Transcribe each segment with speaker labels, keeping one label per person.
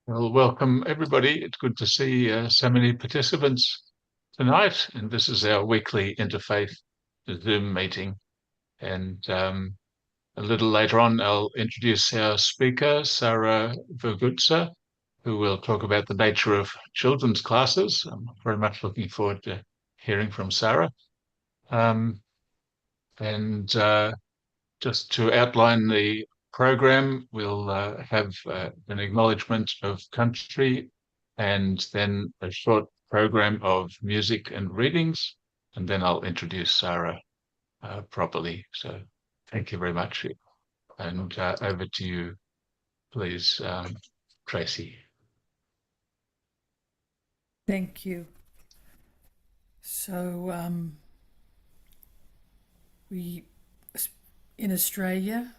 Speaker 1: Well, welcome everybody. It's good to see so many participants tonight. And this is our weekly Interfaith Zoom meeting. And a little later on, I'll introduce our speaker, Sarah Vergutsa, who will talk about the nature of children's classes. I'm very much looking forward to hearing from Sarah. Um, and just to outline the program, we'll have an acknowledgement of country and then a short program of music and readings, and then I'll introduce Sarah properly. So thank you very much. And over to you, please, Tracy.
Speaker 2: Thank you. So we in Australia,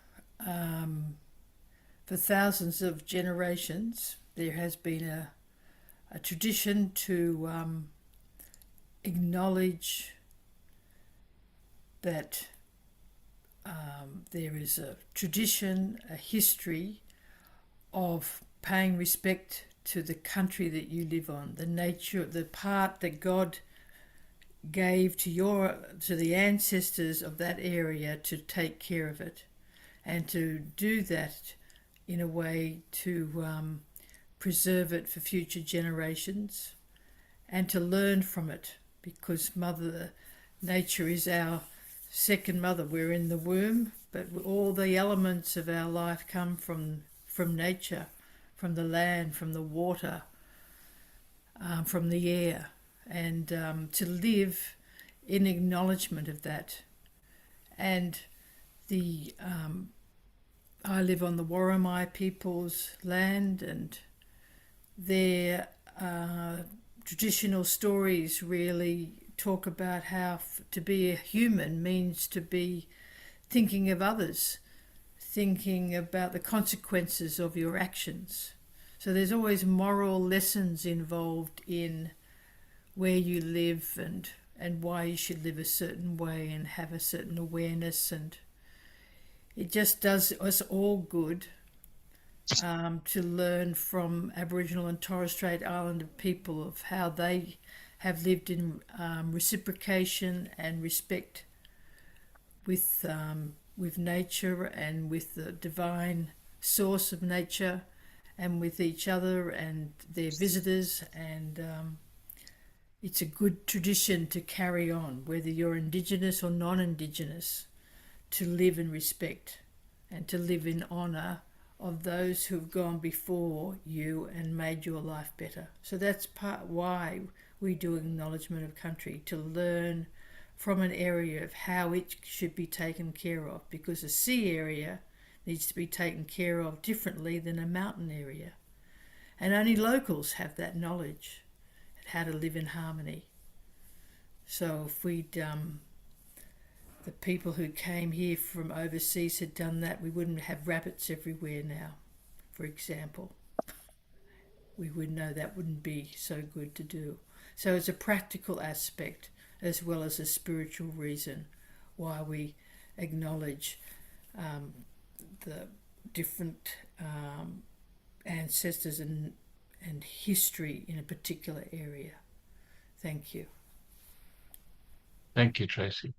Speaker 2: for thousands of generations, there has been a tradition to acknowledge that there is a tradition, a history of paying respect to the country that you live on, the nature, the part that God gave to the ancestors of that area to take care of it, and to do that in a way to preserve it for future generations, and to learn from it, because Mother Nature is our second mother. We're in the womb, but all the elements of our life come from nature, from the land, from the water, from the air, and to live in acknowledgement of that. And the I live on the Worimi people's land, and their traditional stories really talk about how to be a human means to be thinking of others, thinking about the consequences of your actions. So there's always moral lessons involved in where you live and why you should live a certain way and have a certain awareness, and it just does us all good to learn from Aboriginal and Torres Strait Islander people of how they have lived in reciprocation and respect with nature and with the divine source of nature, and with each other and their visitors. And it's a good tradition to carry on, whether you're Indigenous or non-Indigenous, to live in respect and to live in honour of those who've gone before you and made your life better. So that's part why we do acknowledgement of country, to learn from an area of how it should be taken care of, because a sea area needs to be taken care of differently than a mountain area. And only locals have that knowledge and how to live in harmony. So if the people who came here from overseas had done that, we wouldn't have rabbits everywhere now, for example. We would know that wouldn't be so good to do. So it's a practical aspect as well as a spiritual reason why we acknowledge the different ancestors and history in a particular area. Thank you.
Speaker 1: Thank you, Tracy.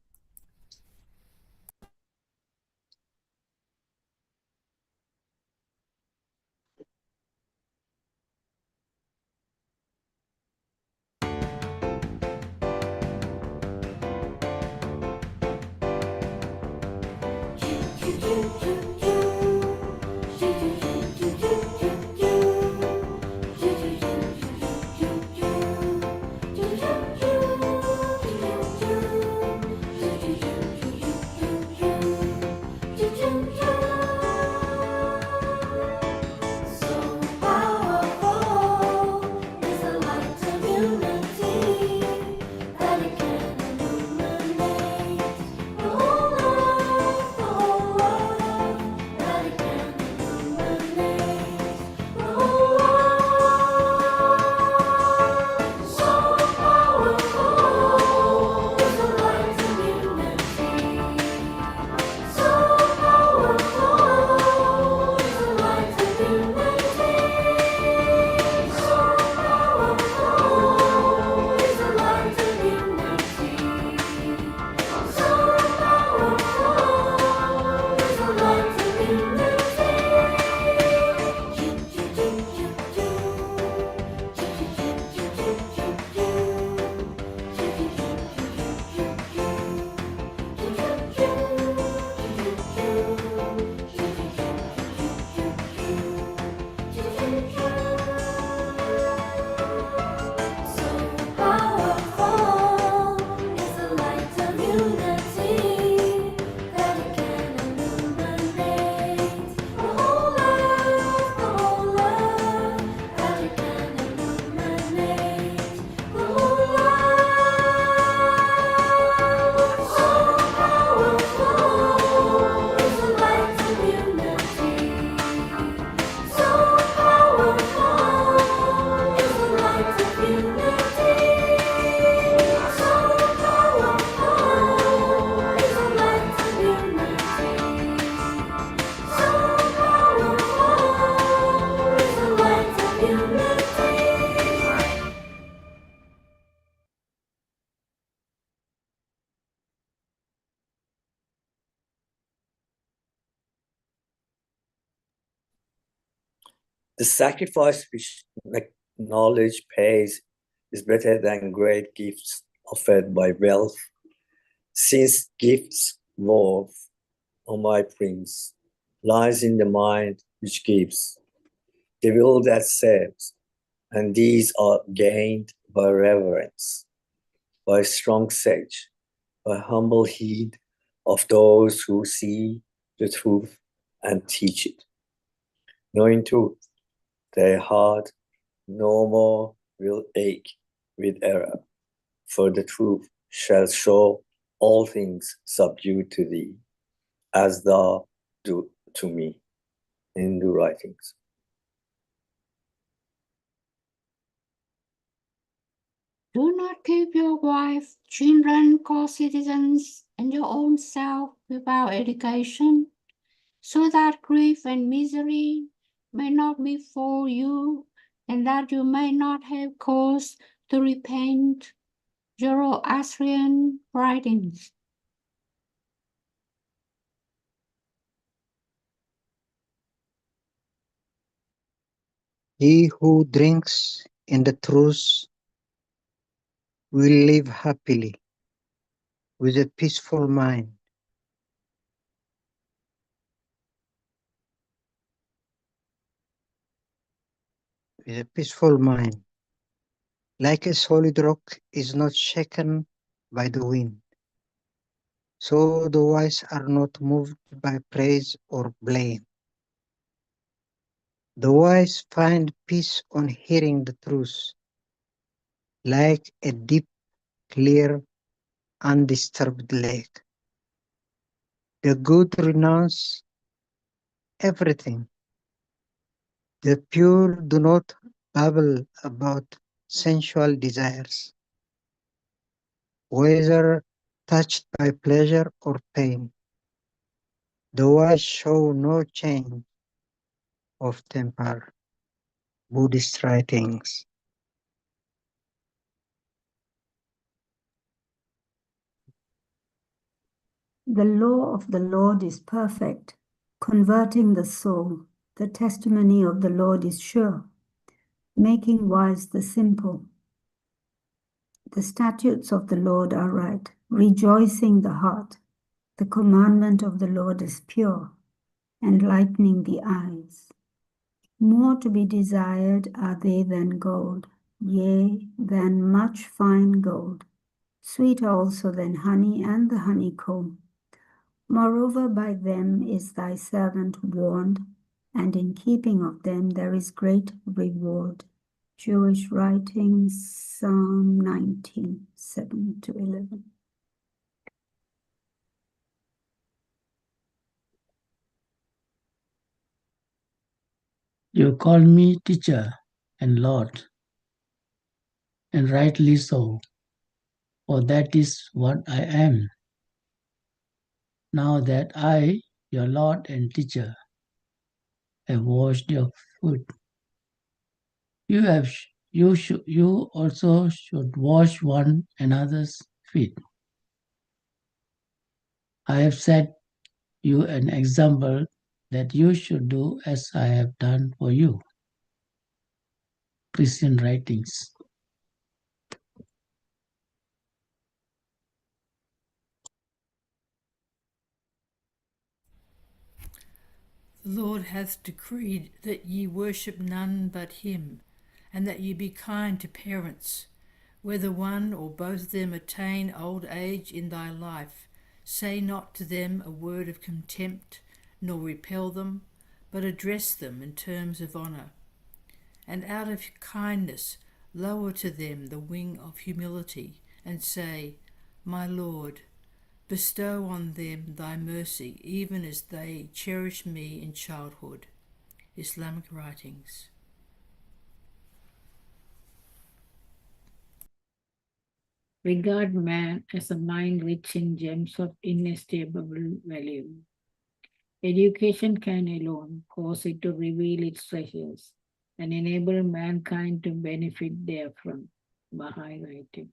Speaker 3: The sacrifice which knowledge pays is better than great gifts offered by wealth, since gifts love, O my prince, lies in the mind which gives, the will that serves, and these are gained by reverence, by strong sage, by humble heed of those who see the truth and teach it. Knowing truth, their heart no more will ache with error, for the truth shall show all things subdued to thee, as thou do to me. Hindu writings.
Speaker 4: Do not keep your wife, children, co-citizens, and your own self without education, so that grief and misery may not befall you, and that you may not have cause to repent. Zoroastrian writings.
Speaker 5: He who drinks in the truth will live happily with a peaceful mind. With a peaceful mind, like a solid rock is not shaken by the wind. So the wise are not moved by praise or blame. The wise find peace on hearing the truth, like a deep, clear, undisturbed lake. The good renounce everything. The pure do not babble about sensual desires, whether touched by pleasure or pain. The wise show no change of temper. Buddhist writings.
Speaker 6: The law of the Lord is perfect, converting the soul. The testimony of the Lord is sure, making wise the simple. The statutes of the Lord are right, rejoicing the heart. The commandment of the Lord is pure, enlightening the eyes. More to be desired are they than gold, yea, than much fine gold, sweeter also than honey and the honeycomb. Moreover, by them is thy servant warned, and in keeping of them there is great reward. Jewish writings, Psalm 19, 7-11.
Speaker 7: You call me teacher and Lord, and rightly so, for that is what I am. Now that I, your Lord and teacher, have washed your foot, you also should wash one another's feet. I have set you an example that you should do as I have done for you. Christian writings.
Speaker 2: The Lord hath decreed that ye worship none but him, and that ye be kind to parents. Whether one or both of them attain old age in thy life, say not to them a word of contempt, nor repel them, but address them in terms of honour. And out of kindness lower to them the wing of humility, and say, My Lord, bestow on them thy mercy, even as they cherish me in childhood. Islamic writings.
Speaker 4: Regard man as a mind rich in gems of inestimable value. Education can alone cause it to reveal its treasures and enable mankind to benefit therefrom. Baha'i writing.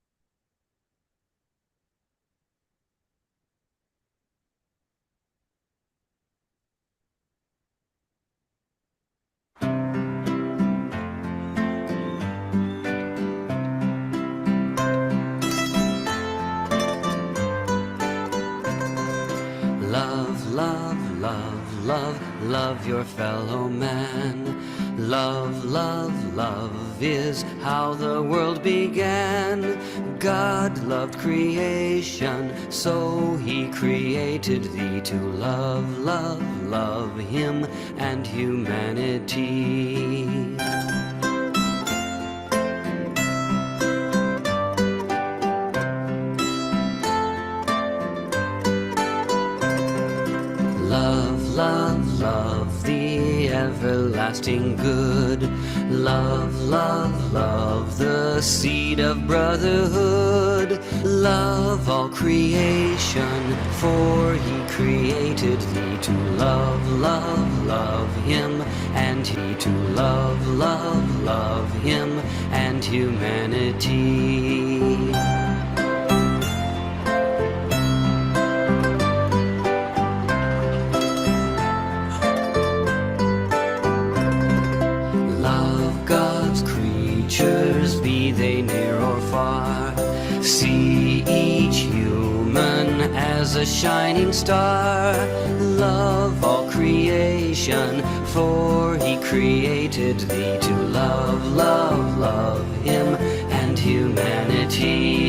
Speaker 8: love your fellow man. Love, love, love is how the world began. God loved creation, so he created thee to love, love, love him and humanity. Love, love, love the everlasting good. Love, love, love the seed of brotherhood. Love all creation, for he created thee to love, love, love him, and he to love, love, love him and humanity. Be they near or far, see each human as a shining star. Love all creation, for he created thee to love, love, love him and humanity.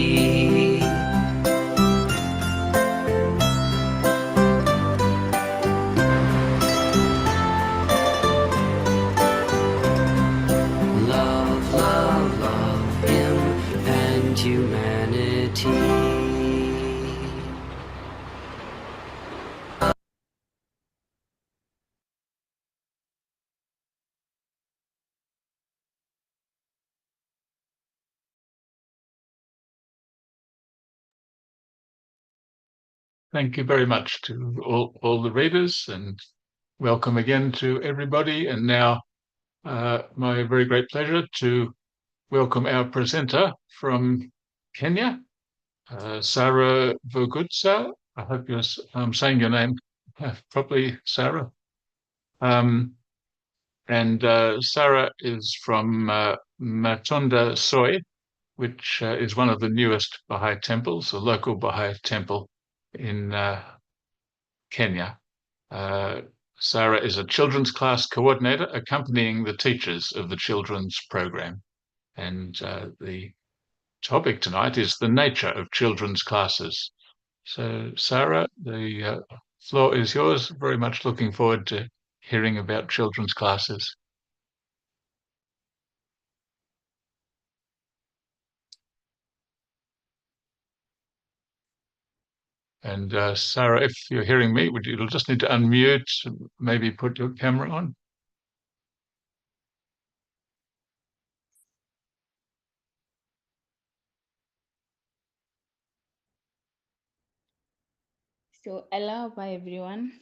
Speaker 1: Thank you very much to all the readers, and welcome again to everybody. And now my very great pleasure to welcome our presenter from Kenya, Sarah Vugutsa. I hope I'm saying your name properly, Sarah. And Sarah is from Matunda Soy, which is one of the newest Baha'i temples, a local Baha'i temple in Kenya. Sarah is a children's class coordinator accompanying the teachers of the children's program. And the topic tonight is the nature of children's classes. So, Sarah, the floor is yours. Very much looking forward to hearing about children's classes. And Sarah, if you're hearing me, you'll just need to unmute, maybe put your camera on.
Speaker 9: So, hello, bye everyone.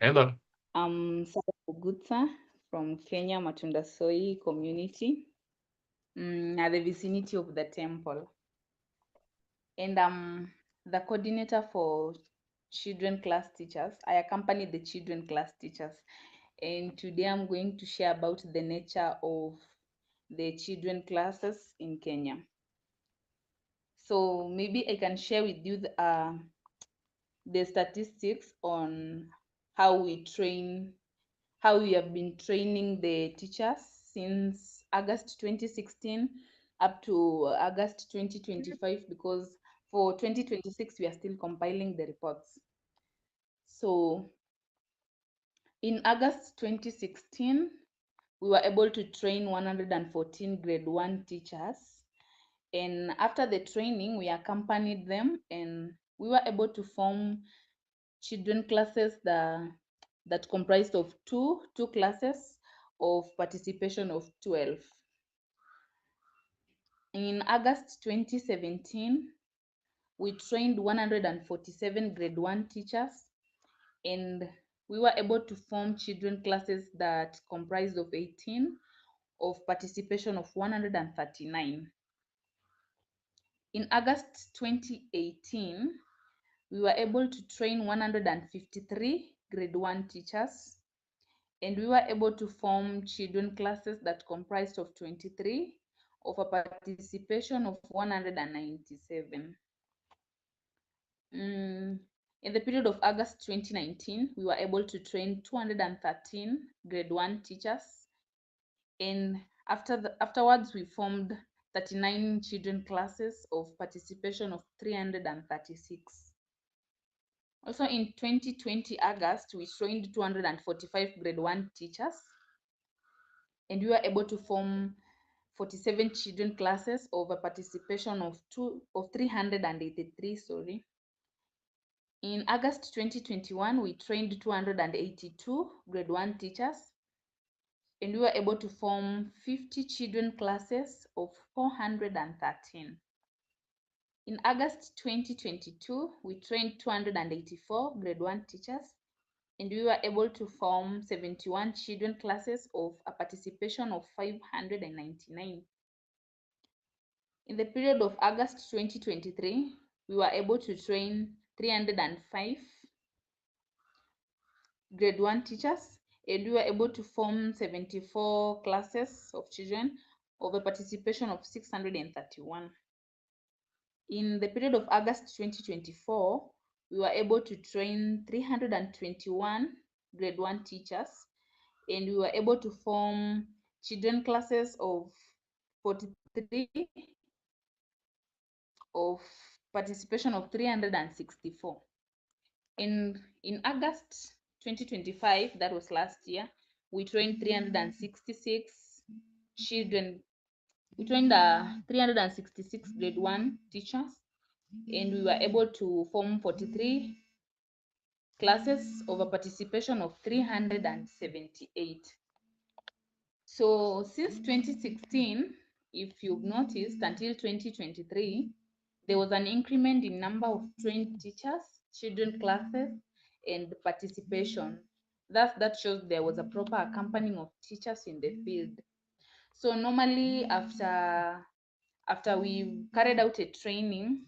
Speaker 1: Hello.
Speaker 9: I'm Sarah Ogutsa from Kenya Matunda Soy community at the vicinity of the temple. And I'm the coordinator for children class teachers. I accompany the children class teachers. And today I'm going to share about the nature of the children classes in Kenya. So maybe I can share with you the statistics on how we have been training the teachers since August 2016 up to August 2025, because for 2026 we are still compiling the reports. So in August 2016, we were able to train 114 grade 1 teachers. And after the training, we accompanied them and we were able to form children classes that comprised of two classes of participation of 12. In August 2017, we trained 147 grade 1 teachers, and we were able to form children classes that comprised of 18 of participation of 139. In August 2018, we were able to train 153 grade 1 teachers, and we were able to form children classes that comprised of 23 of a participation of 197. In the period of August 2019, we were able to train 213 grade 1 teachers, and afterwards we formed 39 children classes of participation of 336. Also in 2020 August, we trained 245 grade 1 teachers, and we were able to form 47 children classes of a participation of 383, sorry. In August 2021, we trained 282 grade 1 teachers, and we were able to form 50 children classes of 413. In August 2022, we trained 284 grade 1 teachers, and we were able to form 71 children classes of a participation of 599. In the period of August 2023, we were able to train 305 grade 1 teachers, and we were able to form 74 classes of children of a participation of 631. In the period of August 2024, we were able to train 321 grade 1 teachers, and we were able to form children classes of 43 of participation of 364. In August 2025, that was last year, we trained 366 children. We trained 366 grade 1 teachers, and we were able to form 43 classes of a participation of 378. So since 2016, if you've noticed, until 2023, there was an increment in number of trained teachers, children classes, and participation. Thus, that shows there was a proper accompanying of teachers in the field. So normally after we carried out a training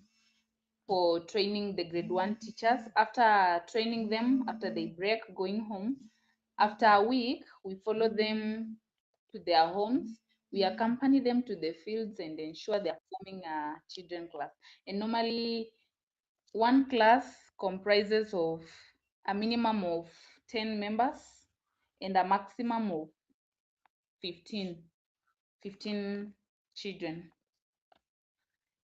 Speaker 9: for training the grade 1 teachers, after training them, after they break going home, after a week, we follow them to their homes. We accompany them to the fields and ensure they are forming a children class. And normally, one class comprises of a minimum of 10 members and a maximum of 15 children.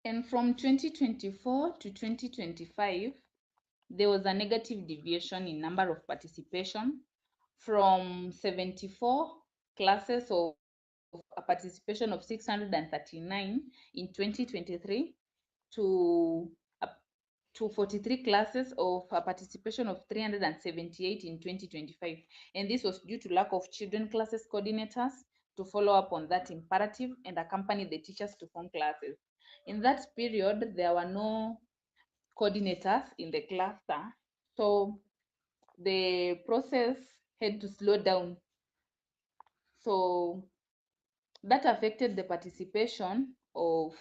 Speaker 9: And from 2024 to 2025, there was a negative deviation in number of participation from 74 classes of a participation of 639 in 2023 to 43 classes of a participation of 378 in 2025. And this was due to lack of children classes coordinators to follow up on that imperative and accompany the teachers to form classes. In that period, there were no coordinators in the cluster, so the process had to slow down. So that affected the participation of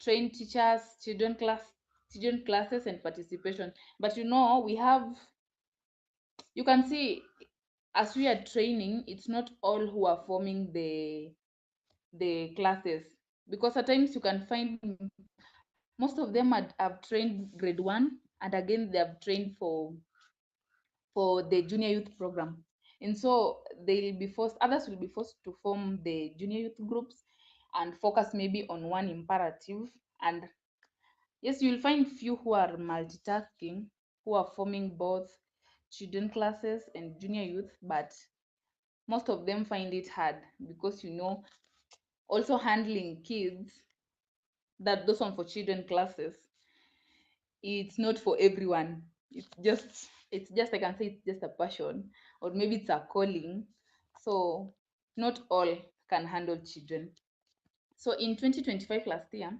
Speaker 9: trained teachers, children classes, and participation. But you know, you can see as we are training, it's not all who are forming the classes, because at times you can find most of them have trained grade 1, and again they have trained for the junior youth program, and so others will be forced to form the junior youth groups and focus maybe on one imperative. And yes, you'll find few who are multitasking, who are forming both children classes and junior youth, but most of them find it hard because, you know, also handling kids, that those one for children classes, it's not for everyone. It's just, I can say it's just a passion, or maybe it's a calling. So not all can handle children. So in 2025 last year,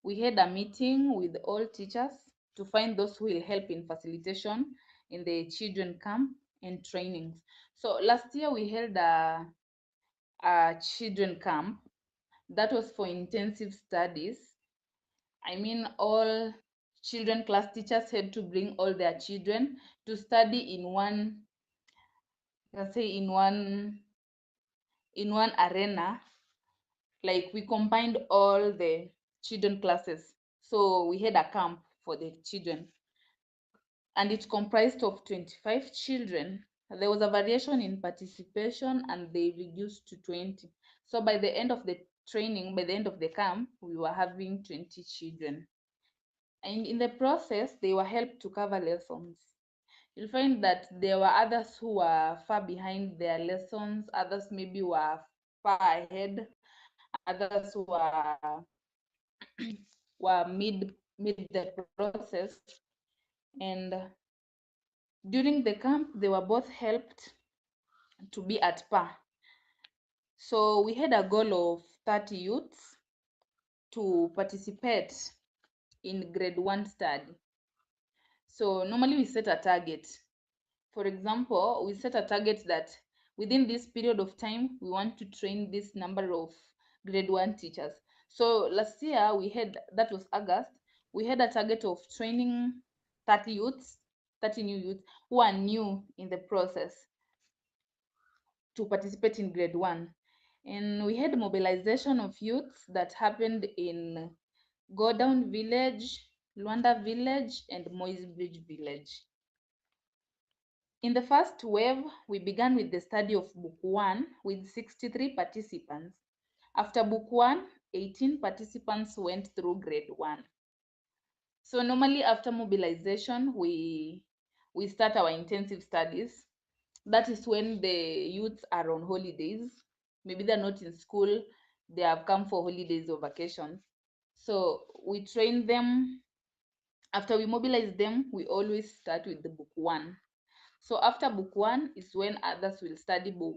Speaker 9: we had a meeting with all teachers to find those who will help in facilitation in the children camp and trainings. So last year we held a children camp that was for intensive studies. I mean, all children class teachers had to bring all their children to study in one, let's say in one arena. Like, we combined all the children classes, so we had a camp for the children. and it comprised of 25 children. There was a variation in participation and they reduced to 20. So by the end of the training, by the end of the camp, we were having 20 children. And in the process, they were helped to cover lessons. You'll find that there were others who were far behind their lessons, others maybe were far ahead, others were mid the process. And during the camp, they were both helped to be at par. So we had a goal of 30 youths to participate in grade 1 study. So normally we set a target. For example, we set a target that within this period of time, we want to train this number of grade 1 teachers. So last year we had, that was August, we had a target of training 30 youths, 30 new youths who are new in the process to participate in grade 1. And we had mobilization of youths that happened in Godown Village, Luanda Village, and Moise Bridge Village. In the first wave, we began with the study of Book 1 with 63 participants. After Book 1, 18 participants went through grade 1. So normally after mobilization, we start our intensive studies. That is when the youths are on holidays. Maybe they're not in school, they have come for holidays or vacations. So we train them. After we mobilize them, we always start with the Book 1. So after Book 1 is when others will study book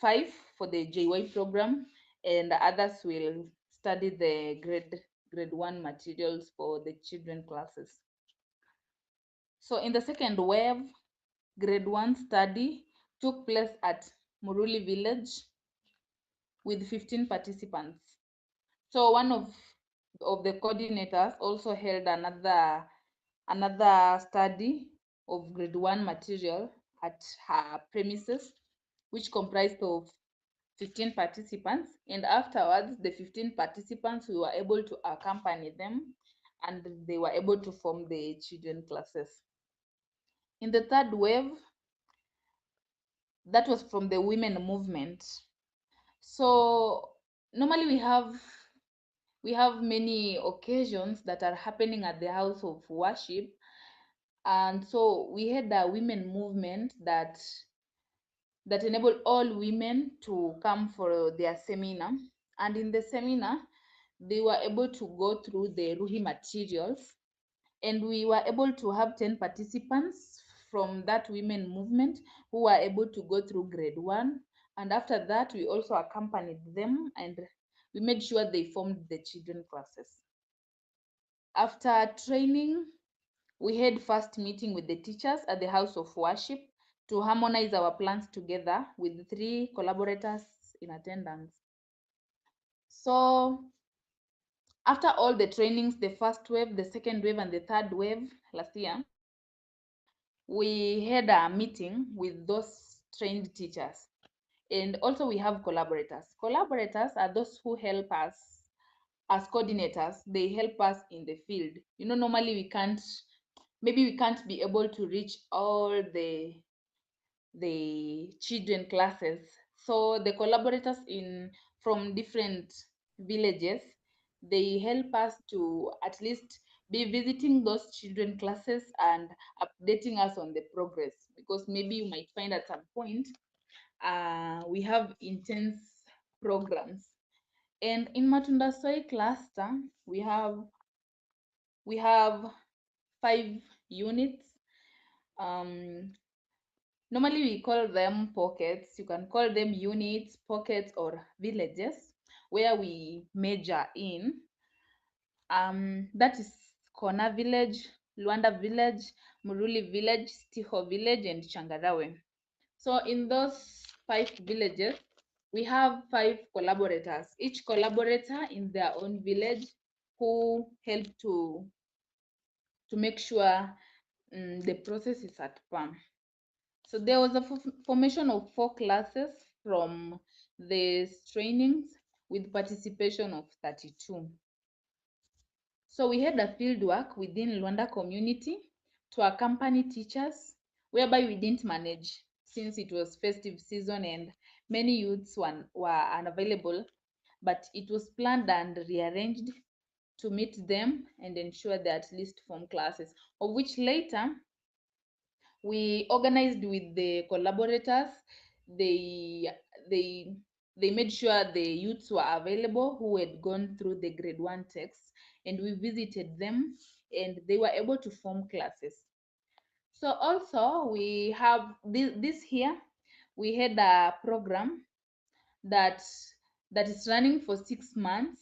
Speaker 9: 5 for the JY program, and others will study the grade 1 materials for the children classes. So in the second wave, grade 1 study took place at Muruli Village with 15 participants. So one of the coordinators also held another study of grade 1 material at her premises, which comprised of 15 participants. And afterwards, the 15 participants, we were able to accompany them and they were able to form the children classes. In the third wave, that was from the women movement. So normally we have many occasions that are happening at the house of worship. And so we had a women movement that enabled all women to come for their seminar. And in the seminar, they were able to go through the Ruhi materials. And we were able to have 10 participants from that women movement who were able to go through grade 1. And after that, we also accompanied them and we made sure they formed the children classes. After training, we had first meeting with the teachers at the house of worship to harmonize our plans together with 3 collaborators in attendance. So after all the trainings, the first wave, the second wave, and the third wave last year, we had a meeting with those trained teachers. And also we have collaborators. Collaborators are those who help us as coordinators. They help us in the field. You know, normally we can't be able to reach all the children classes. So the collaborators from different villages, they help us to at least be visiting those children classes and updating us on the progress, because maybe you might find at some point we have intense programs. And in Matunda Soy cluster, we have 5 units. Normally we call them pockets. You can call them units, pockets, or villages where we major in. That is Kona Village, Luanda Village, Muruli Village, Stiho Village, and Changarawe. So in those 5 villages, we have 5 collaborators, each collaborator in their own village, who help to make sure the process is at par. So there was a formation of 4 classes from these trainings with participation of 32. So we had a field work within Luanda community to accompany teachers, whereby we didn't manage since it was festive season and many youths were unavailable, but it was planned and rearranged to meet them and ensure they at least form classes, of which later we organized with the collaborators. They made sure the youths were available who had gone through the grade 1 texts, and we visited them and they were able to form classes. So also we have this here, we had a program that is running for 6 months.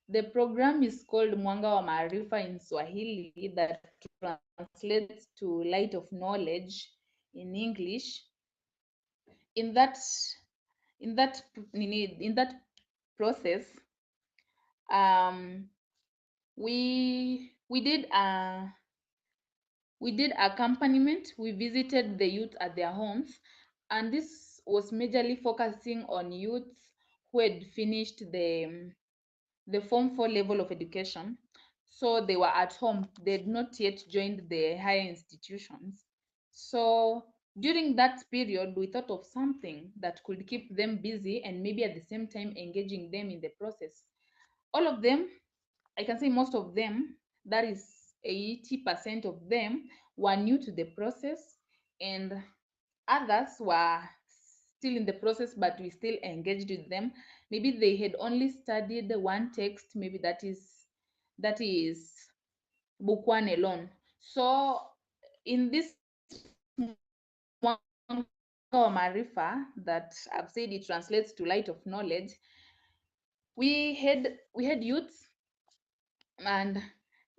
Speaker 9: The program is called Mwanga wa Maarifa in Swahili, that translates to Light of Knowledge in English. In that process, we did accompaniment. We visited the youth at their homes, and this was majorly focusing on youths who had finished the Form 4 level of education. So they were at home. They had not yet joined the higher institutions. So during that period, we thought of something that could keep them busy and maybe at the same time engaging them in the process. All of them, I can say most of them, that is 80% of them, were new to the process, and others were still in the process, but we still engaged with them. Maybe they had only studied one text, maybe that is book 1 alone. So in this Marifa that I've said it translates to Light of Knowledge, we had youths, and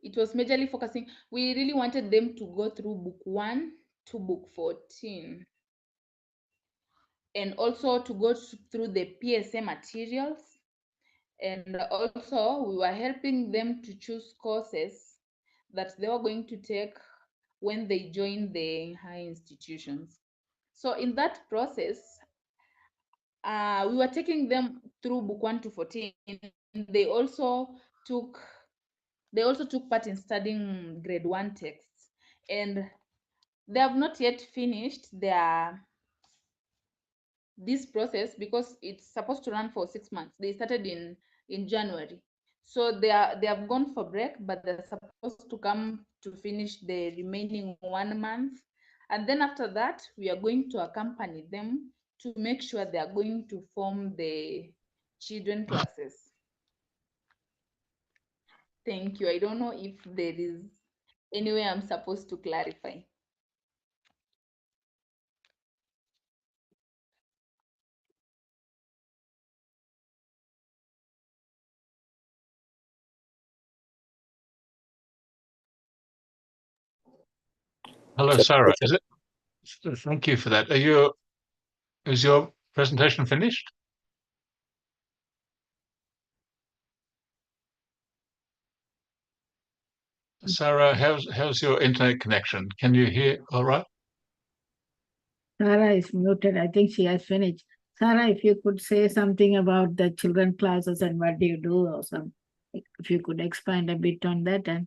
Speaker 9: it was majorly focusing. We really wanted them to go through book 1 to book 14, and also to go through the PSA materials. And also we were helping them to choose courses that they were going to take when they join the high institutions. So in that process, we were taking them through book 1 to 14. They also took part in studying grade 1 texts, and they have not yet finished this process because it's supposed to run for 6 months. They started in January, so they have gone for break, but they're supposed to come to finish the remaining 1 month, and then after that we are going to accompany them to make sure they are going to form the children classes. Thank you. I don't know if there is any way I'm supposed to clarify.
Speaker 1: Hello, Sarah. Is it? Thank you for that. Is your presentation finished? Sarah, how's your internet connection? Can you hear all right?
Speaker 7: Sarah is muted. I think she has finished. Sarah, if you could say something about the children classes and what do you do, or some, if you could expand a bit on that. And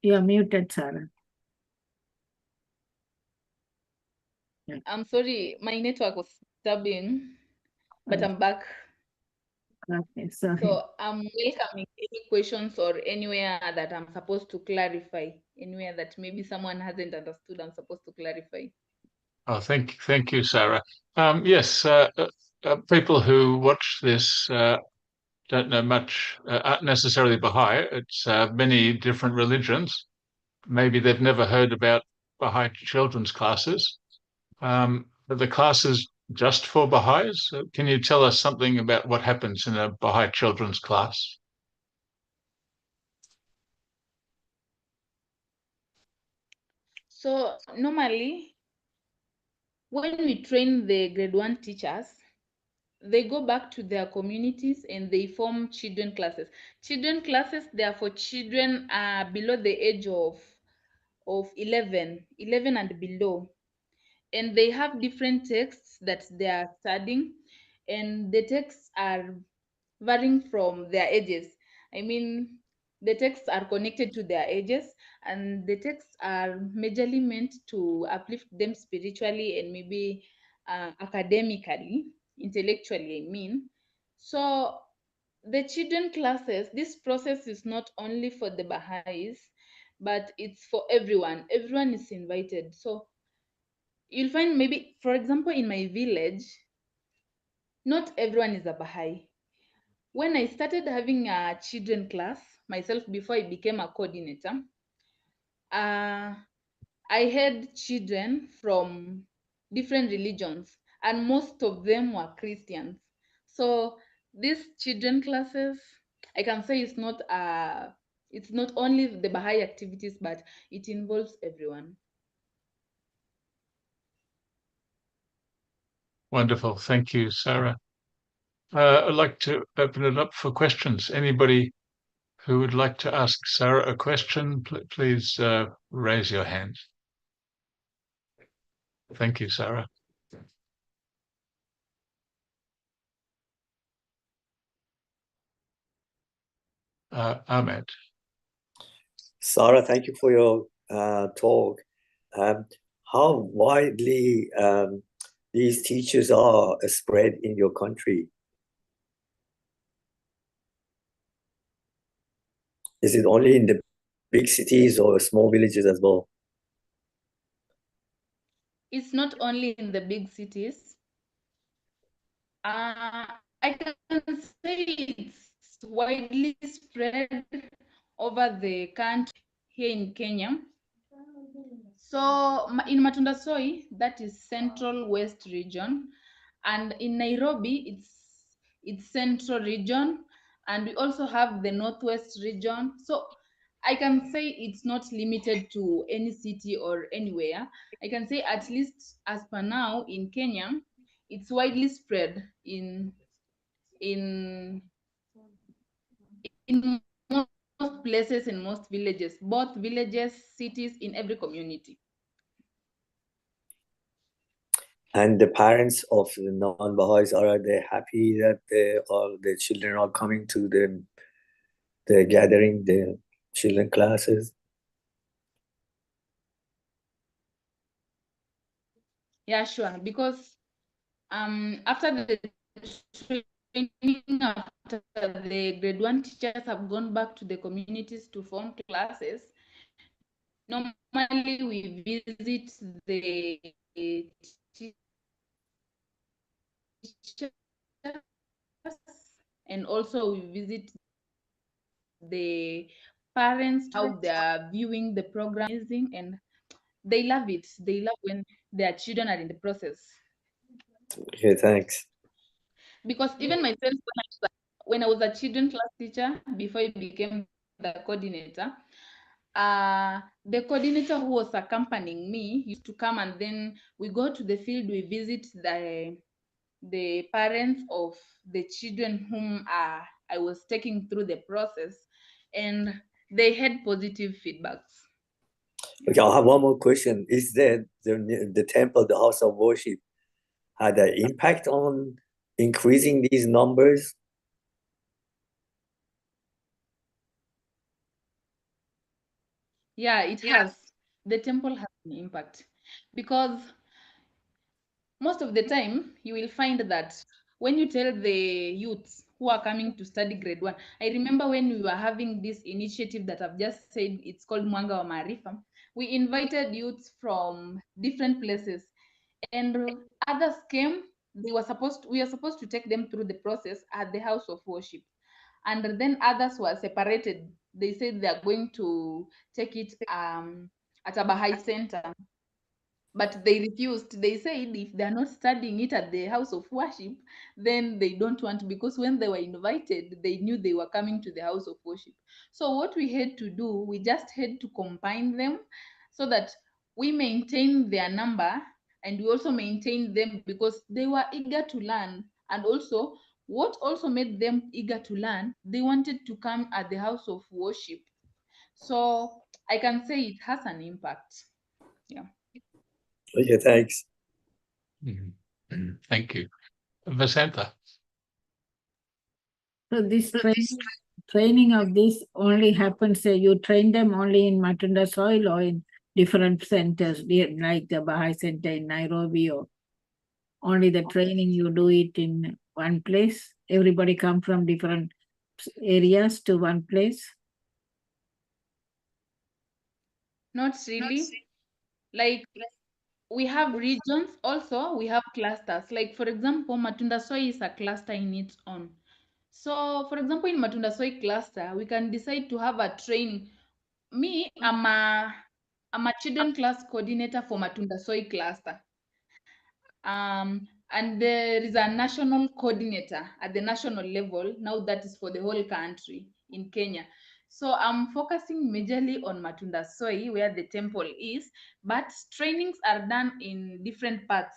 Speaker 7: you're muted, Sarah.
Speaker 9: I'm sorry, my network was disturbing, but I'm back.
Speaker 7: Okay, sorry.
Speaker 9: So I'm welcoming any questions or anywhere that I'm supposed to clarify, anywhere that maybe someone hasn't understood, I'm supposed to clarify.
Speaker 1: Oh, thank you, Sarah. Yes, people who watch this don't know much, aren't necessarily Baha'i. It's many different religions. Maybe they've never heard about Baha'i children's classes. Are the classes just for Baha'is? Can you tell us something about what happens in a Baha'i children's class?
Speaker 9: So normally, when we train the grade 1 teachers, they go back to their communities and they form children classes. Children classes, they are for children below the age of of 11 and below, and they have different texts that they are studying, and the texts are varying from their ages. I mean, the texts are connected to their ages, and the texts are majorly meant to uplift them spiritually and maybe academically, intellectually, I mean. So the children classes, this process is not only for the Baha'is, but it's for everyone. Everyone is invited. So you'll find, maybe, for example, in my village, not everyone is a Baha'i. When I started having a children class myself before I became a coordinator, I had children from different religions, and most of them were Christians. So these children classes, I can say it's not only the Baha'i activities, but it involves everyone.
Speaker 1: Wonderful. Thank you, Sarah. I'd like to open it up for questions. Anybody who would like to ask Sarah a question, please raise your hand. Thank you, Sarah. Ahmed.
Speaker 3: Sarah, thank you for your talk. How widely these teachers are spread in your country? Is it only in the big cities or small villages as well?
Speaker 9: It's not only in the big cities. I can say it's widely spread over the country here in Kenya. So in Matunda Soi, that is Central West region, and in Nairobi, it's Central region, and we also have the Northwest region. So I can say it's not limited to any city or anywhere. I can say, at least as per now in Kenya, it's widely spread in most places, in most villages, both villages, cities, in every community.
Speaker 3: And the parents of the non-Baha'is, are they happy that the children are coming to the gathering, the children classes?
Speaker 9: Yeah, sure. Because after the training, after the grade 1 teachers have gone back to the communities to form classes, normally we visit the teachers, and also we visit the parents, how they're viewing the program, and they love it. They love when their children are in the process.
Speaker 3: Okay, thanks.
Speaker 9: Because even myself, when I was a children class teacher, before I became the coordinator, the coordinator who was accompanying me used to come, and then we go to the field, we visit the parents of the children whom I was taking through the process, and they had positive feedbacks.
Speaker 3: Okay, I have one more question. Is the temple, the house of worship, had an impact on increasing these numbers?
Speaker 9: Yeah, it has. The temple has an impact, because most of the time you will find that when you tell the youths who are coming to study grade 1, I remember when we were having this initiative that I've just said, it's called Mwanga wa Maarifa. We invited youths from different places, and others came. We were supposed to take them through the process at the house of worship, and then others were separated. They said they are going to take it at a Baha'i center, but they refused. They said if they're not studying it at the house of worship, then they don't want, because when they were invited, they knew they were coming to the house of worship. So what we had to do, we just had to combine them so that we maintain their number, and we also maintain them because they were eager to learn. And also, what also made them eager to learn, they wanted to come at the house of worship. So I can say it has an impact. Yeah.
Speaker 3: Okay, thanks.
Speaker 1: Thank you. Vasantha.
Speaker 7: So this training of this only happens, you train them only in Matunda soil or in different centers, like the Baha'i Center in Nairobi, or only the training you do it in one place? Everybody come from different areas to one place?
Speaker 9: Not really. Like, we have regions also, we have clusters. Like, for example, Matunda Soy is a cluster in its own. So, for example, in Matunda Soy cluster, we can decide to have a training. Me, I'm a children class coordinator for Matunda Soy cluster. And there is a national coordinator at the national level. Now that is for the whole country in Kenya. So I'm focusing majorly on Matunda Soy, where the temple is, but trainings are done in different parts.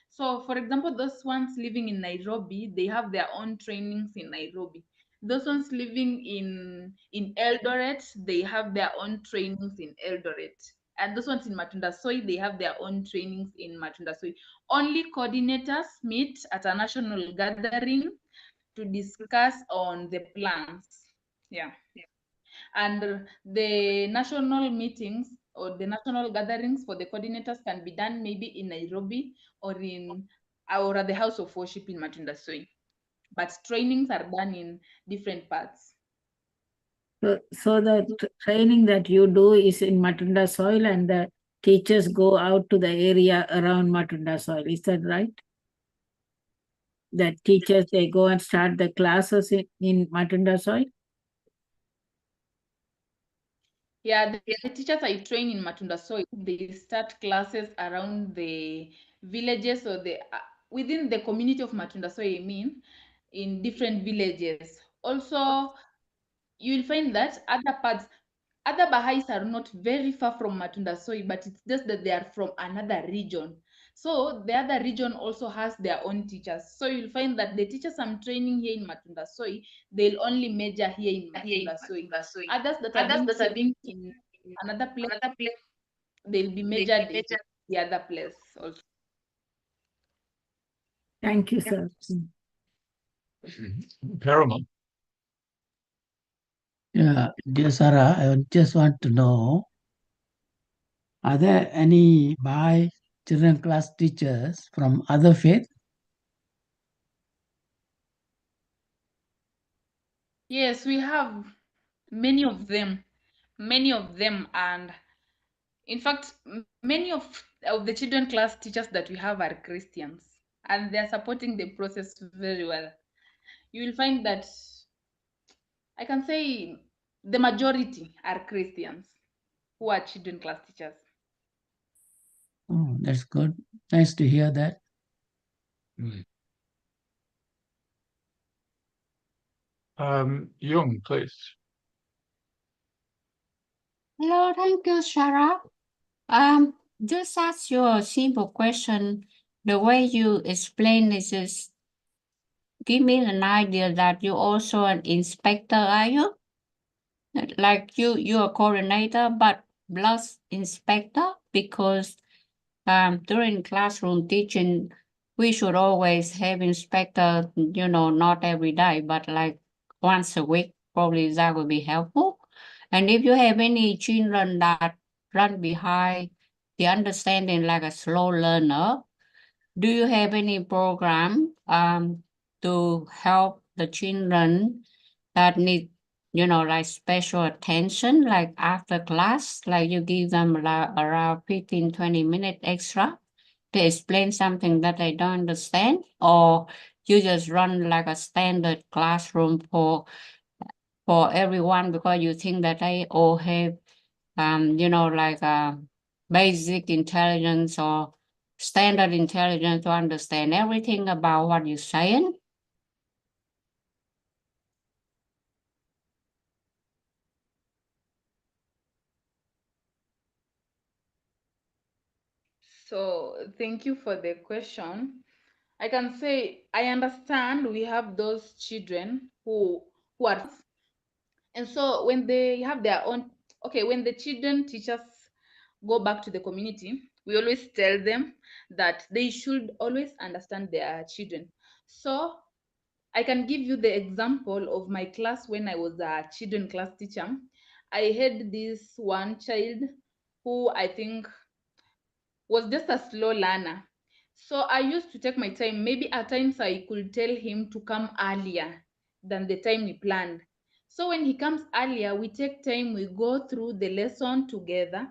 Speaker 9: So, for example, those ones living in Nairobi, they have their own trainings in Nairobi. Those ones living in Eldoret, they have their own trainings in Eldoret. And those ones in Matunda Soy, they have their own trainings in Matunda Soy. Only coordinators meet at a national gathering to discuss on the plans. Yeah. And the national meetings or the national gatherings for the coordinators can be done maybe in Nairobi or at the house of worship in Matunda Soy. But trainings are done in different parts.
Speaker 7: So the training that you do is in Matunda soil, and the teachers go out to the area around Matunda soil. Is that right? That teachers, they go and start the classes in Matunda soil?
Speaker 9: Yeah, the teachers I train in Matunda Soy, they start classes around the villages or the within the community of Matunda Soy, I mean, in different villages. Also, you will find that other Baha'is are not very far from Matunda Soy, but it's just that they are from another region. So the other region also has their own teachers. So you'll find that the teachers I'm training here in Matunda Soy, they'll only major here in Matunda Soy. Others that are being trained in another place, they'll be majored in the other place also.
Speaker 7: Thank you, sir.
Speaker 1: Paramount.
Speaker 10: Yeah, dear Sarah, I just want to know, are there any Baha'i children class teachers from other faith?
Speaker 9: Yes, we have many of them, and in fact, many of the children class teachers that we have are Christians, and they are supporting the process very well. You will find that I can say the majority are Christians who are children class teachers.
Speaker 10: Oh, that's good. Nice to hear that.
Speaker 1: Jung, please.
Speaker 4: Hello, thank you, Sarah. Just ask you a simple question. The way you explain this is give me an idea that you're also an inspector, are you? Like you're a coordinator, but plus inspector, because during classroom teaching, we should always have inspector, not every day, but like once a week, probably that would be helpful. And if you have any children that run behind the understanding like a slow learner, do you have any program to help the children that need, like special attention, like after class, like you give them around 15, 20 minutes extra to explain something that they don't understand, or you just run like a standard classroom for everyone because you think that they all have, like basic intelligence or standard intelligence to understand everything about what you're saying?
Speaker 9: So thank you for the question. I can say I understand we have those children who are, and so when they have their own, okay, when the teachers go back to the community, we always tell them that they should always understand their children. So I can give you the example of my class when I was a children class teacher. I had this one child who I think was just a slow learner. So I used to take my time. Maybe at times I could tell him to come earlier than the time we planned. So when he comes earlier, we take time, we go through the lesson together.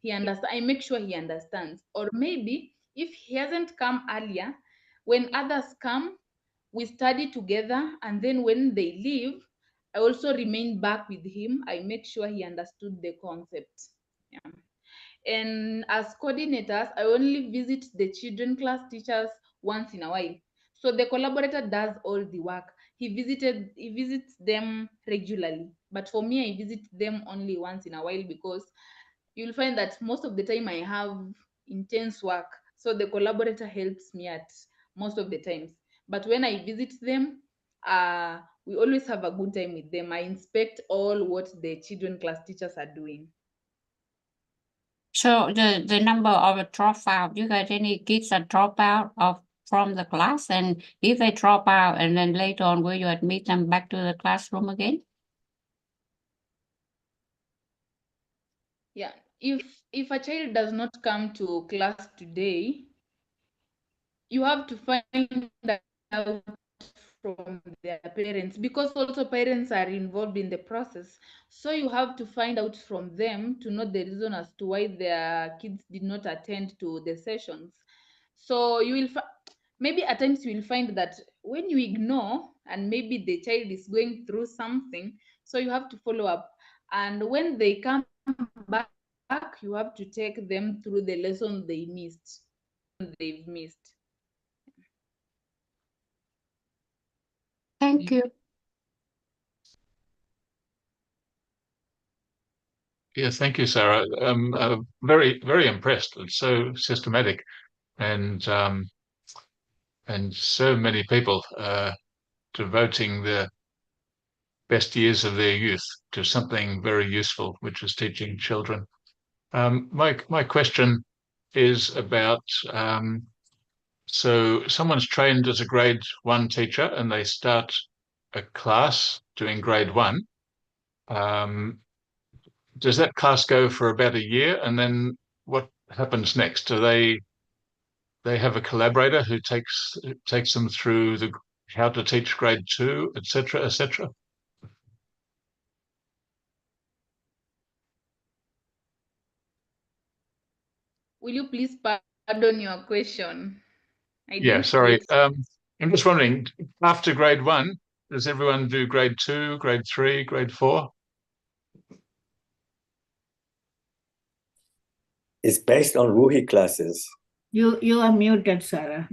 Speaker 9: I make sure he understands. Or maybe if he hasn't come earlier, when others come, we study together, and then when they leave, I also remain back with him. I make sure he understood the concept. Yeah. And as coordinators, I only visit the children class teachers once in a while. So the collaborator does all the work. He visits them regularly. But for me, I visit them only once in a while because you'll find that most of the time I have intense work. So the collaborator helps me at most of the times. But when I visit them, we always have a good time with them. I inspect all what the children class teachers are doing.
Speaker 4: So the number of a dropout, you got any kids that drop out from the class? And if they drop out and then later on, will you admit them back to the classroom again?
Speaker 9: Yeah, if a child does not come to class today, you have to find out from their parents, because also parents are involved in the process. So you have to find out from them to know the reason as to why their kids did not attend to the sessions. So you will maybe at times you will find that when you ignore and maybe the child is going through something, so you have to follow up. And when they come back, you have to take them through the lesson they've missed.
Speaker 4: Thank you.
Speaker 1: Yes, thank you, Sarah. Very, very impressed. It's so systematic, and so many people devoting the best years of their youth to something very useful, which is teaching children. My question is about so someone's trained as a grade 1 teacher and they start a class doing grade 1. Does that class go for about a year, and then what happens next? Do they have a collaborator who takes them through how to teach grade 2, etc., etc.?
Speaker 9: Will you please pardon your question?
Speaker 1: Yeah, sorry. I'm just wondering, after grade 1, does everyone do grade 2, grade 3, grade 4?
Speaker 3: It's based on Ruhi classes.
Speaker 7: You are muted, Sarah.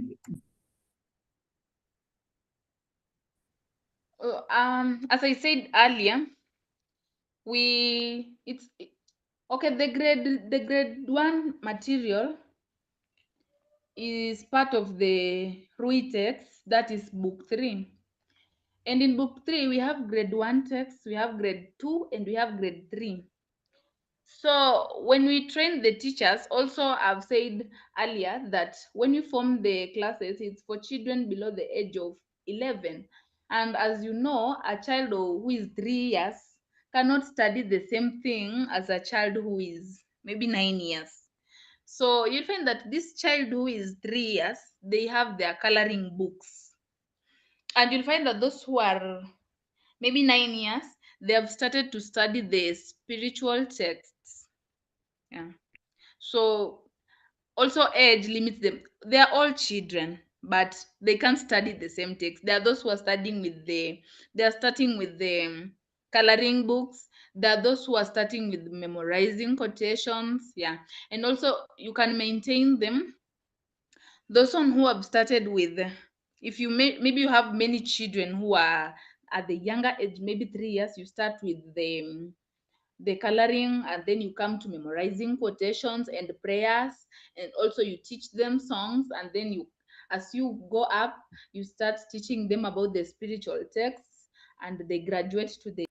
Speaker 9: As I said earlier, the grade 1 material is part of the Rui text, that is book 3. And in book 3, we have grade 1 text, we have grade 2, and we have grade 3. So when we train the teachers, also I've said earlier that when we form the classes, it's for children below the age of 11. And as you know, a child who is 3 years cannot study the same thing as a child who is maybe 9 years. So you'll find that this child who is 3 years, they have their coloring books. And you'll find that those who are maybe 9 years, they have started to study the spiritual texts. Yeah. So also age limits them. They are all children, but they can't study the same text. There are those who are starting with they are starting with the coloring books. There are those who are starting with memorizing quotations. Yeah. And also you can maintain them. Those one who have started with, if you maybe you have many children who are at the younger age, maybe 3 years, you start with the coloring, and then you come to memorizing quotations and prayers, and also you teach them songs, and then as you go up, you start teaching them about the spiritual texts, and they graduate to the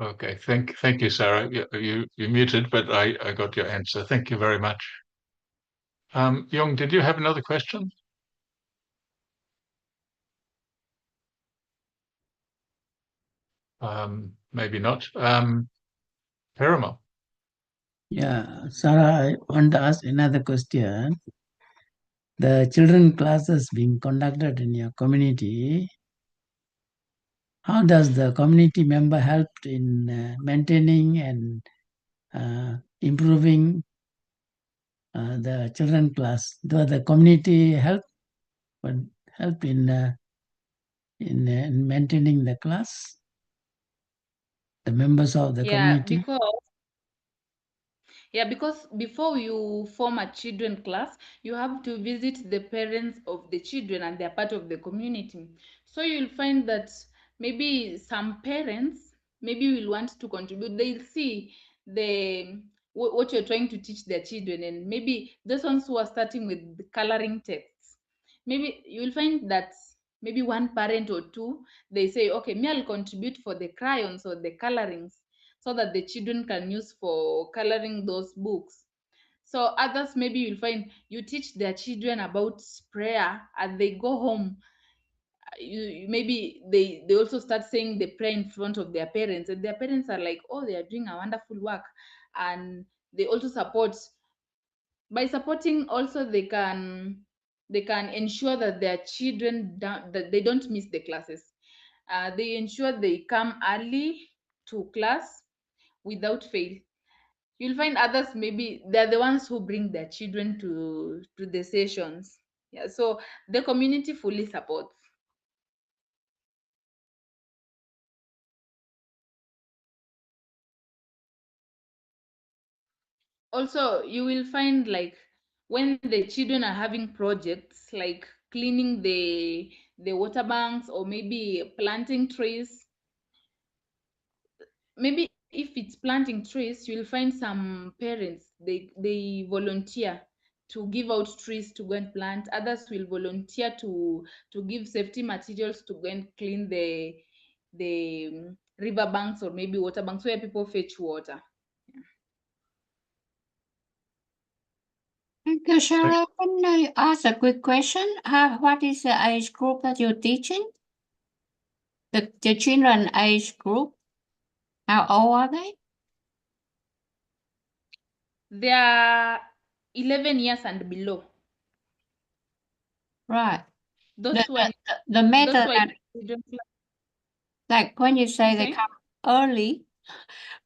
Speaker 1: Okay, thank you, Sarah. You muted, but I got your answer. Thank you very much. Young, did you have another question? Maybe not. Parama.
Speaker 10: Yeah, Sarah, I want to ask another question. The children classes being conducted in your community, how does the community member help in maintaining and improving the children class? Does the community help in maintaining the class? The members of the community?
Speaker 9: Because before you form a children class, you have to visit the parents of the children, and they're part of the community. So you'll find that maybe some parents maybe will want to contribute. They'll see what you're trying to teach their children, and maybe those ones who are starting with the coloring texts, maybe you'll find that maybe one parent or two, they say, okay, me, I'll contribute for the crayons or the colorings, so that the children can use for coloring those books. So others, maybe you'll find you teach their children about prayer, and they go home. Maybe they also start saying the prayer in front of their parents, and their parents are like, oh, they are doing a wonderful work. And they also support. By supporting also, they can ensure that their children that they don't miss the classes. They ensure they come early to class without fail. You'll find others, maybe they're the ones who bring their children to the sessions. Yeah, so the community fully supports. Also, you will find, like, when the children are having projects like cleaning the water banks, or maybe planting trees, maybe if it's planting trees, you'll find some parents, they volunteer to give out trees to go and plant. Others will volunteer to give safety materials to go and clean the river banks, or maybe water banks where people fetch water.
Speaker 4: Thank you, Sarah. Can I ask a quick question? What is the age group that you're teaching? The children age group? How old are they?
Speaker 9: They are 11 years and below.
Speaker 4: Right.
Speaker 9: Those who are
Speaker 4: The method
Speaker 9: those who are
Speaker 4: that, like when you say they
Speaker 9: say?
Speaker 4: come early,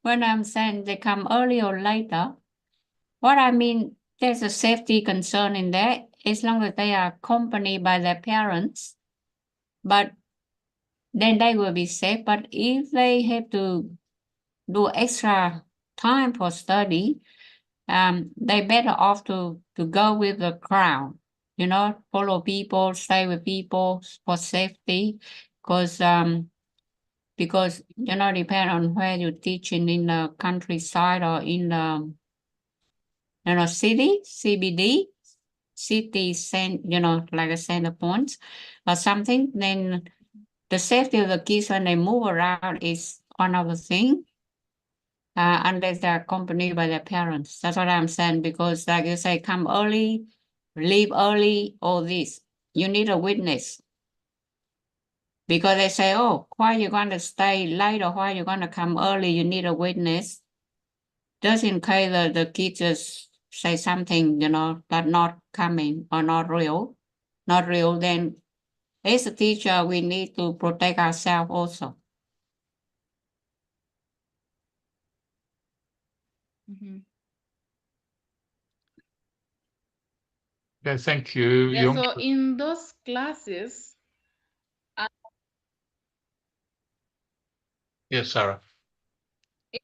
Speaker 4: when I'm saying they come early or later, what I mean, there's a safety concern in there, as long as they are accompanied by their parents, but then they will be safe. But if they have to do extra time for study, they better off to go with the crowd, follow people, stay with people for safety, because depend on where you're teaching, in the countryside or in the city, CBD, city, like a center points or something, then the safety of the kids when they move around is one of the things, unless they're accompanied by their parents. That's what I'm saying, because like you say, come early, leave early, all this. You need a witness. Because they say, oh, why are you going to stay late, or why are you going to come early? You need a witness. Just in case the kids just say something, that not coming or not real, then as a teacher, we need to protect ourselves also.
Speaker 9: Mm-hmm.
Speaker 1: Yeah, thank you.
Speaker 9: Yeah, so in those classes,
Speaker 1: yes, Sarah.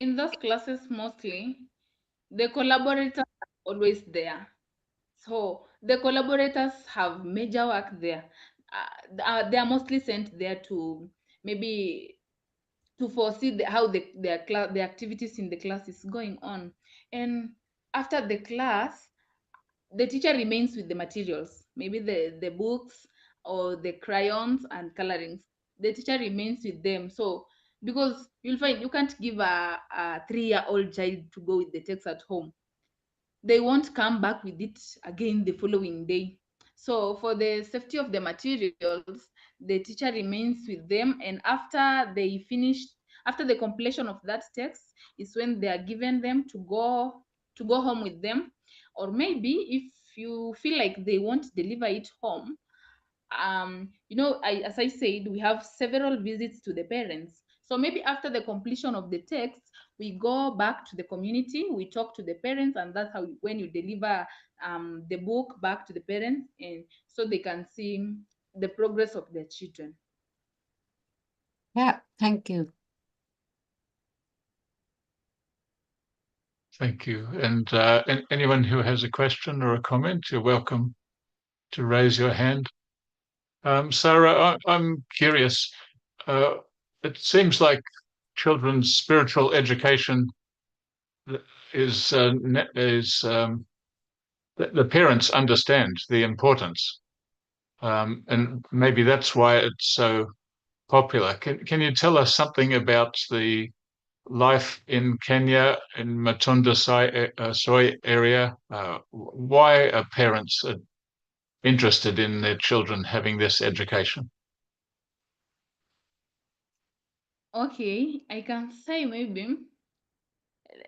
Speaker 9: in those classes, mostly the collaborators are always there. So the collaborators have major work there. They are mostly sent there to maybe to foresee how the activities in the class is going on. And after the class, the teacher remains with the materials, maybe the books or the crayons and colorings. The teacher remains with them. So because you'll find you can't give a 3-year-old child to go with the text at home. They won't come back with it again the following day. So for the safety of the materials, the teacher remains with them, and after the completion of that text is when they are given them to go home with them. Or maybe if you feel like they won't deliver it home, as I said, we have several visits to the parents. So maybe after the completion of the text, we go back to the community, we talk to the parents, and that's how when you deliver the book back to the parents, and so they can see the progress of their children.
Speaker 4: Yeah, thank you.
Speaker 1: Thank you. And anyone who has a question or a comment, you're welcome to raise your hand. Sarah, I'm curious. It seems like children's spiritual education is the parents understand the importance, and maybe that's why it's so popular. Can you tell us something about the life in Kenya, in Matunda Soy area? Why are parents interested in their children having this education?
Speaker 9: Okay, I can say maybe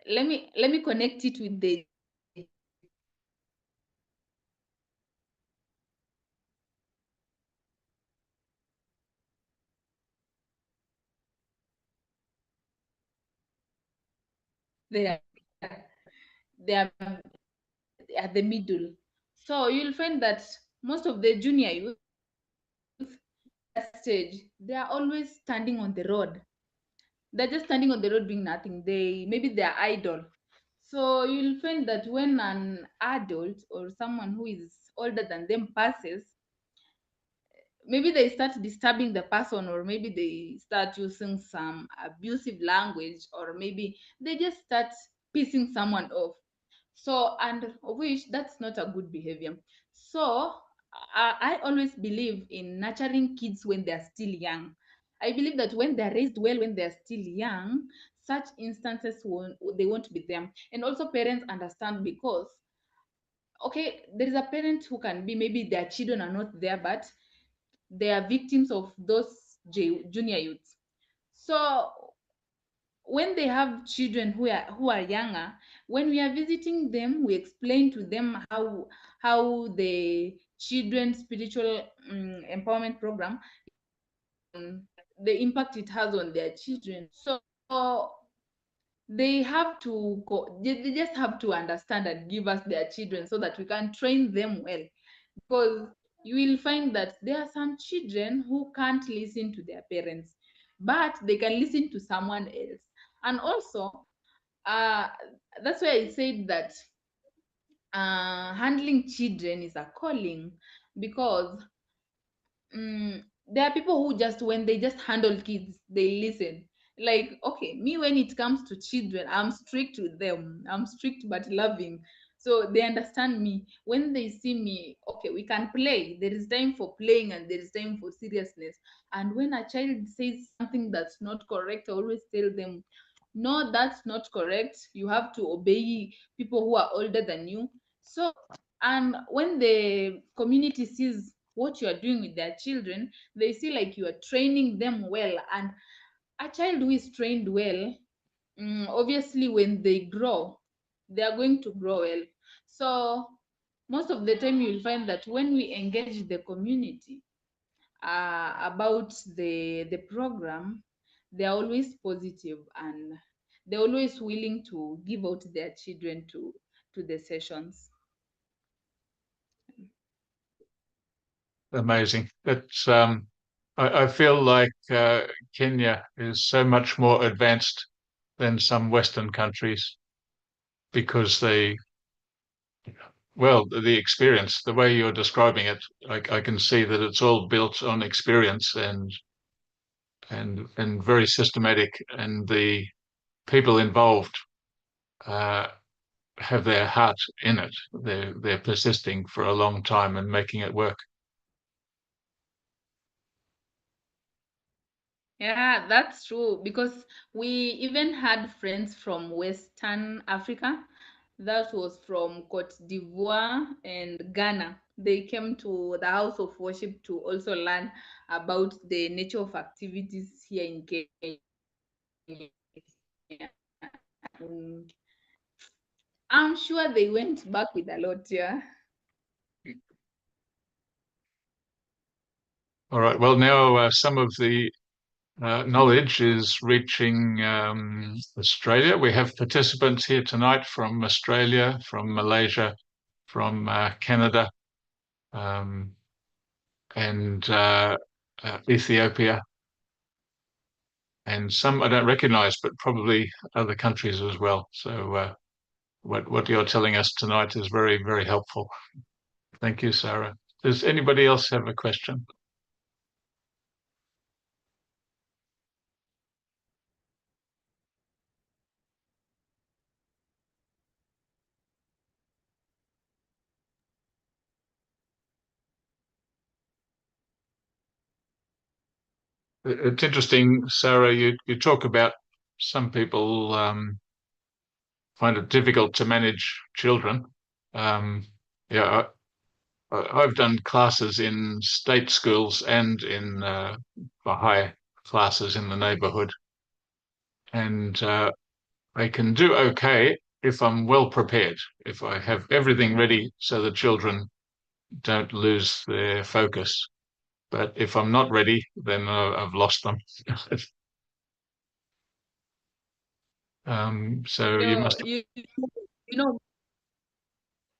Speaker 9: let me connect it with the they are at the middle. So you'll find that most of the junior youth stage, they are always standing on the road. They're just standing on the road doing nothing. Maybe they're idle. So you'll find that when an adult or someone who is older than them passes, maybe they start disturbing the person, or maybe they start using some abusive language, or maybe they just start pissing someone off. So, and of which that's not a good behavior. So I always believe in nurturing kids when they're still young. I believe that when they're raised well when they're still young, such instances won't be them. And also parents understand, because okay, there is a parent who can be, maybe their children are not there, but they are victims of those junior youths. So when they have children who are younger, when we are visiting them, we explain to them how the children's spiritual empowerment program, the impact it has on their children. So they have to they just have to understand and give us their children so that we can train them well, because you will find that there are some children who can't listen to their parents, but they can listen to someone else. And also that's why I said that handling children is a calling, because there are people who just, when they just handle kids, they listen. Like, okay, me, when it comes to children, I'm strict with them. I'm strict but loving. So they understand me. When they see me, okay, we can play. There is time for playing and there is time for seriousness. And when a child says something that's not correct, I always tell them, no, that's not correct. You have to obey people who are older than you. So, and when the community sees what you are doing with their children, they see like you are training them well. And a child who is trained well, obviously when they grow, they are going to grow well. So most of the time you'll find that when we engage the community about the program, they're always positive, and they're always willing to give out their children to the sessions.
Speaker 1: Amazing. It's I feel like Kenya is so much more advanced than some Western countries because the experience, the way you're describing it, I can see that it's all built on experience and very systematic, and the people involved have their heart in it. They're persisting for a long time and making it work.
Speaker 9: Yeah, that's true, because we even had friends from Western Africa. That was from Cote d'Ivoire and Ghana. They came to the house of worship to also learn about the nature of activities here in Kenya. Mm, I'm sure they went back with a lot, yeah.
Speaker 1: All right. Well, now some of the knowledge is reaching Australia. We have participants here tonight from Australia, from Malaysia, from Canada, um, and Ethiopia, and some I don't recognize, but probably other countries as well. So what you're telling us tonight is very, very helpful. Thank you, Sarah. Does anybody else have a question? It's interesting, Sarah, you talk about some people find it difficult to manage children. Yeah, I've done classes in state schools and in Baha'i classes in the neighborhood, and I can do okay if I'm well prepared, if I have everything ready so the children don't lose their focus. But if I'm not ready, then I've lost them. So you must.
Speaker 9: You know,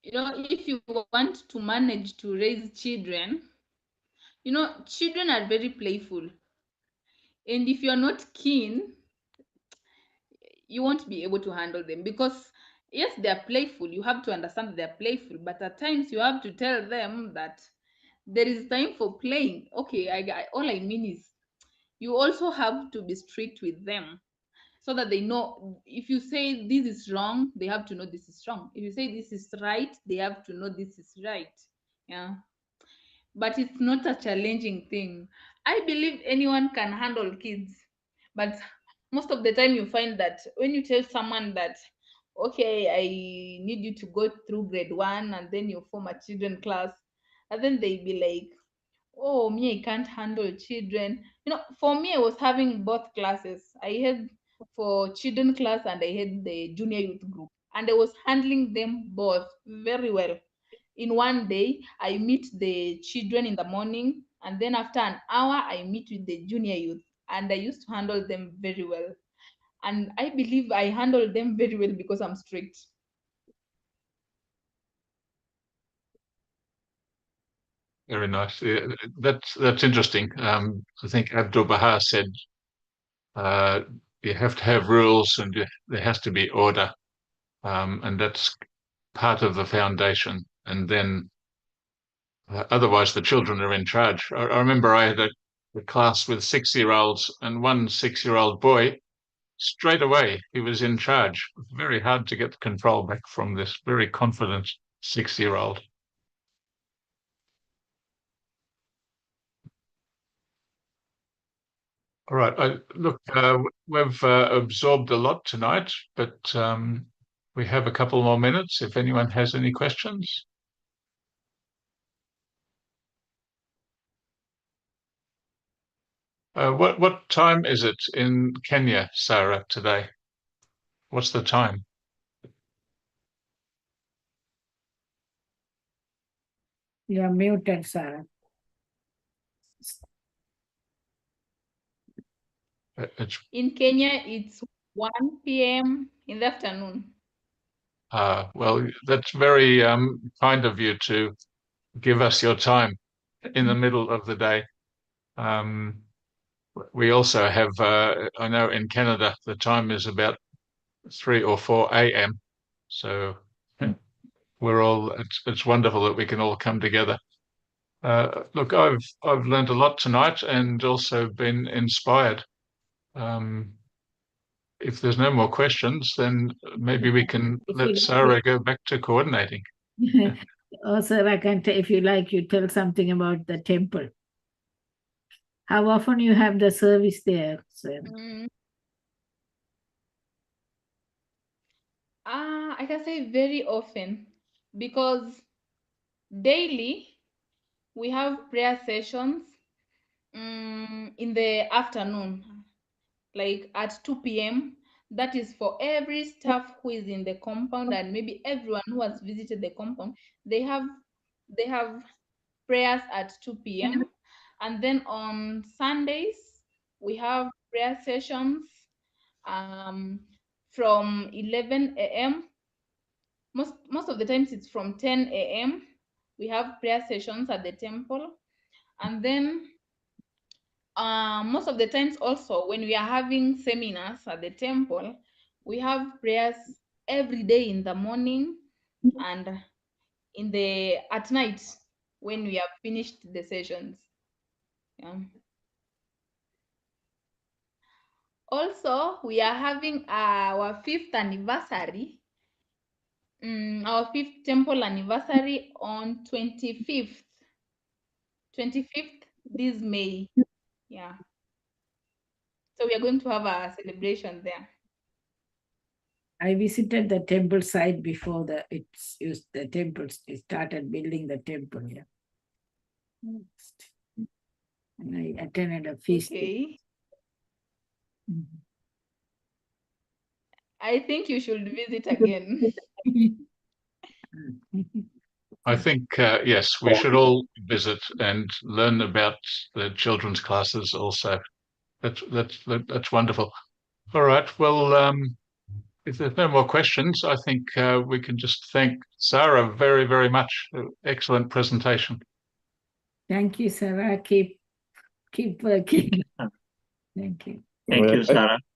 Speaker 9: if you want to manage to raise children, children are very playful. And if you're not keen, you won't be able to handle them, because yes, they're playful. You have to understand that they're playful, but at times you have to tell them that there is time for playing. Okay, all I mean is you also have to be strict with them, so that they know if you say this is wrong, they have to know this is wrong. If you say this is right, they have to know this is right. Yeah. But it's not a challenging thing. I believe anyone can handle kids, but most of the time you find that when you tell someone that, okay, I need you to go through grade 1 and then you form a children class, and then they be like, oh, me, I can't handle children. For me, I was having both classes. I had for children class and I had the junior youth group, and I was handling them both very well. In one day, I meet the children in the morning, and then after an hour, I meet with the junior youth, and I used to handle them very well. And I believe I handle them very well because I'm strict.
Speaker 1: Very nice. Yeah, that's interesting. I think Abdul Baha said uh, you have to have rules and there has to be order, and that's part of the foundation. And then otherwise, the children are in charge. I remember I had a class with 6-year-olds, and one 6-year-old boy, straight away, he was in charge. It was very hard to get control back from this very confident 6-year-old. All right. Look, we've absorbed a lot tonight, but we have a couple more minutes if anyone has any questions. What time is it in Kenya, Sarah, today? What's the time?
Speaker 7: You're muted, Sarah.
Speaker 9: In Kenya, it's 1 p.m. in the afternoon.
Speaker 1: Well, that's very kind of you to give us your time in the middle of the day. We also have, I know in Canada, the time is about 3 or 4 a.m. So it's wonderful that we can all come together. Look, I've learned a lot tonight and also been inspired. If there's no more questions, then maybe we can let Sarah go back to coordinating.
Speaker 7: Oh, Sarah, if you like, you tell something about the temple. How often you have the service there, sir?
Speaker 9: I can say very often, because daily we have prayer sessions in the afternoon, like at 2 p.m. That is for every staff who is in the compound, and maybe everyone who has visited the compound. They have prayers at 2 p.m. And then on Sundays we have prayer sessions from 11 a.m. Most of the times it's from 10 a.m. We have prayer sessions at the temple. And then most of the times also, when we are having seminars at the temple, we have prayers every day in the morning and at night when we have finished the sessions. Yeah. Also, we are having our 5th anniversary, our 5th temple anniversary on 25th this May. Yeah. So we are going to have a celebration there.
Speaker 7: I visited the temple site before the temple started building the temple. Yeah. And I attended a feast.
Speaker 9: Okay. I think you should visit again.
Speaker 1: I think, yes, we should all visit and learn about the children's classes also. That's wonderful. All right. Well, if there's no more questions, I think we can just thank Sarah very, very much. Excellent presentation.
Speaker 7: Thank you, Sarah. Keep working. Thank you.
Speaker 11: Thank you, Sarah.